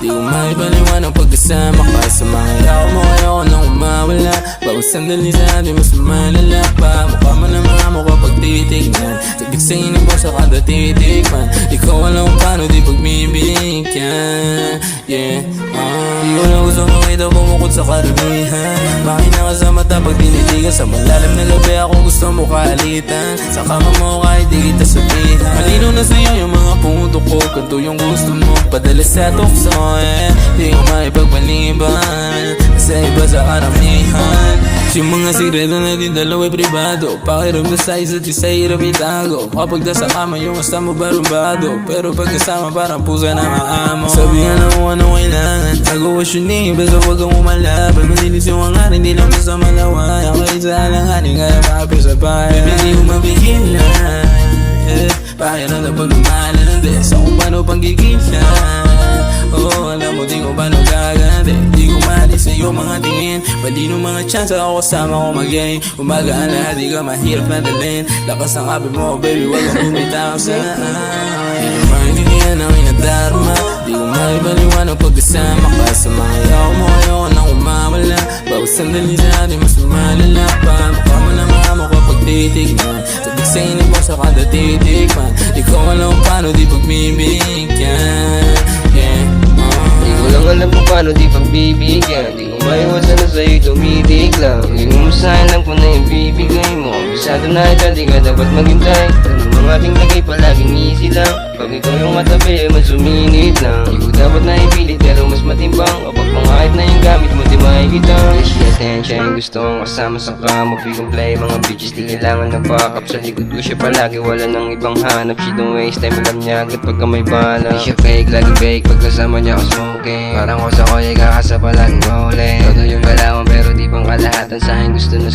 Di ko maipaliwanag pagkasama ka. Sa mga yaw mo ayoko nang umawala. Bawat sandali sa atin mas malala pa. Mukha mo na mga mukha pag titignan. Tabig sa inip mo sa kada titikman. Ikaw alam kung paano di pagbibigyan. Yeah, di ko na gusto makita bumukod sa karamihan. Makina ka sa mata pag tinitigan. Sa malalim na gabi ako gusto mo kaalitan. Sa kama mo kahit di kita sabihan. Malino na sa'yo yung mga punto ko. Kanto yung gusto mo padala sa tukso. Di ko maipagpaliban sa iba sa karamihan. Yung mga sikreto natin dalawa'y pribado. Pakiram na sa isa't isa hirap itago. Kapag nasa kama yung gusto mo barumbado. Pero pagkasama parang pusa na maamo. Sabihan na kung ano kailangan. Agawas yun eh, basta huwag kang umalaban. Malinis yung hangarin, di lang basta malaway. Ang kahit sa alanganin, kaya makapit sa bayan. Hindi ko mabigilan. Pakiram na pag lumalan. Sa kung paano panggigilan. Oo, alam mo di ko paano gaganti. Di ko maalis sa'yo mga tingin. Palino mga chance ako kasama ko mag-game. Umagaan lahat, di ka mahirap na dalhin. Lakas ng kape mo, baby, wag kang bumitaw sa Di ko maintindihan ang inadarma. Di ko maipaliwanag pagkasama ka. Sa mga yaw mo ayoko nang umawala. Bawat sandali sa atin mas malala pa. Mukha mo na mga mukha pag titignan. Tabig sa inip mo sa kada titikman. Ikaw alam kung paano di pagbibigyan. Di ko lang alam kung paano di pagbibigyan. Di ko maiwasan na sa'yo'y tumitig lang. Hindi mo masahin lang kung na yung bibigay mo. Bisado na ito, di ka dapat maghintay. Tanong ang ating lagay palaging easy lang. Pag ikaw yung matabi, mas suminit lang. Di ko dapat na ipilit pero mas matimbang. Kapag pangahit na yung gamit mo, di makikita. Wish me attention, gusto kong kasama sa kama. Bigong play, mga bitches di kailangan ng backup. Sa likod ko siya palagi, wala nang ibang hanap. She don't waste time, alam niya agad pagka may bala. Di siya fake, lagi bake, pagkasama niya ako smoking. Parang ko sa koye, kakasa palaging mahuli. Todo yung galawan pero di pang kalahatan, sa akin gusto na